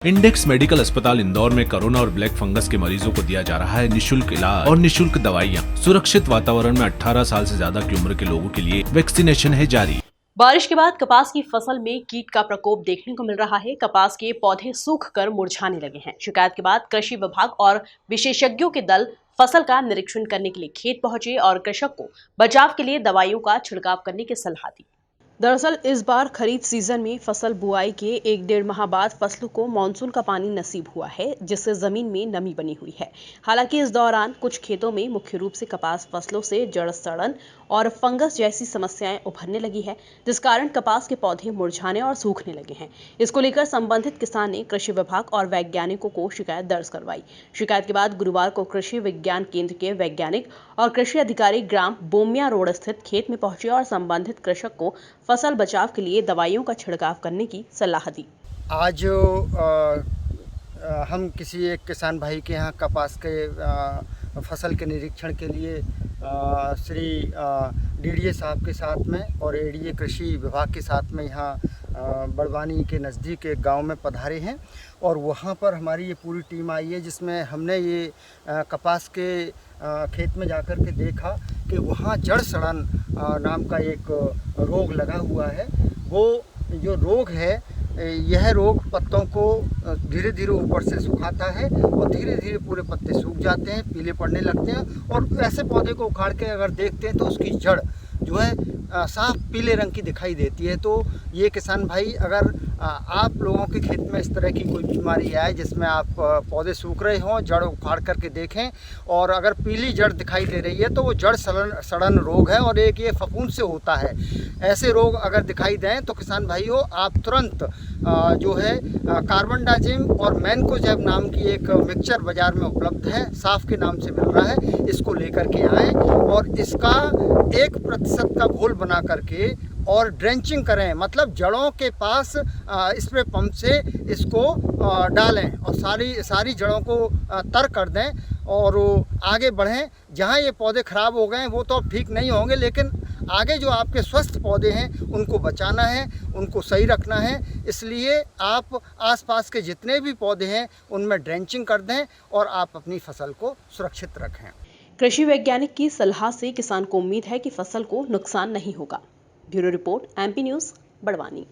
Index medical अस्पताल इंदौर में corona और ब्लैक फंगस के मरीजों को दिया जा रहा है निशुल्क इलाज और निशुल्क दवाइयाँ। सुरक्षित वातावरण में 18 साल से ज्यादा की उम्र के लोगों के लिए वैक्सीनेशन है जारी। बारिश के बाद कपास की फसल में कीट का प्रकोप देखने को मिल रहा है। कपास के पौधे सूख कर मुरझाने लगे हैं। शिकायत के बाद कृषि विभाग और विशेषज्ञों के दल फसल का निरीक्षण करने के लिए खेत पहुंचे और कृषक को बचाव के लिए दवाइयों का छिड़काव करने की सलाह दी। दरअसल इस बार खरीफ सीजन में फसल बुआई के 1-1.5 माह बाद फसलों को मानसून का पानी नसीब हुआ है, जिससे जमीन में नमी बनी हुई है। हालांकि इस दौरान कुछ खेतों में मुख्य रूप से कपास फसलों से जड़ सड़न और फंगस जैसी समस्याएं उभरने लगी है, जिस कारण कपास के पौधे मुरझाने और सूखने लगे हैं। इसको लेकर संबंधित किसान ने कृषि विभाग और वैज्ञानिकों को शिकायत दर्ज करवाई। शिकायत के बाद गुरुवार को कृषि विज्ञान केंद्र के वैज्ञानिक और कृषि अधिकारी ग्राम बोमिया रोड स्थित खेत में पहुंचे और संबंधित कृषक को फसल बचाव के लिए दवाइयों का छिड़काव करने की सलाह दी। आज हम किसी एक किसान भाई के यहाँ कपास के फसल के निरीक्षण के लिए श्री डीडीए साहब के साथ में और एडीए कृषि विभाग के साथ में यहाँ बड़वानी के नज़दीक एक गांव में पधारे हैं और वहाँ पर हमारी ये पूरी टीम आई है, जिसमें हमने ये कपास के खेत में जाकर के देखा कि वहाँ जड़ सड़न नाम का एक रोग लगा हुआ है। वो जो रोग है, यह रोग पत्तों को धीरे धीरे ऊपर से सुखाता है और धीरे धीरे पूरे पत्ते सूख जाते हैं, पीले पड़ने लगते हैं और ऐसे पौधे को उखाड़ के अगर देखते हैं तो उसकी जड़ जो है साफ पीले रंग की दिखाई देती है। तो ये किसान भाई, अगर आप लोगों के खेत में इस तरह की कोई बीमारी आए जिसमें आप पौधे सूख रहे हों, जड़ उखाड़ करके देखें और अगर पीली जड़ दिखाई दे रही है तो वो जड़ सड़न रोग है और एक ये फफूंद से होता है। ऐसे रोग अगर दिखाई दें तो किसान भाइयों, आप तुरंत जो है कार्बनडाजिम और मैनकोजेब नाम की एक मिक्सचर बाज़ार में उपलब्ध है, साफ के नाम से मिल रहा है, इसको लेकर के आएँ और इसका 1% का घोल बना करके और ड्रेंचिंग करें, मतलब जड़ों के पास स्प्रे पंप से इसको डालें और सारी जड़ों को तर कर दें और आगे बढ़ें। जहां ये पौधे ख़राब हो गए हैं वो तो अब ठीक नहीं होंगे, लेकिन आगे जो आपके स्वस्थ पौधे हैं उनको बचाना है, उनको सही रखना है। इसलिए आप आसपास के जितने भी पौधे हैं उनमें ड्रेंचिंग कर दें और आप अपनी फसल को सुरक्षित रखें। कृषि वैज्ञानिक की सलाह से किसान को उम्मीद है कि फसल को नुकसान नहीं होगा। Bureau report, MP news, Barwani.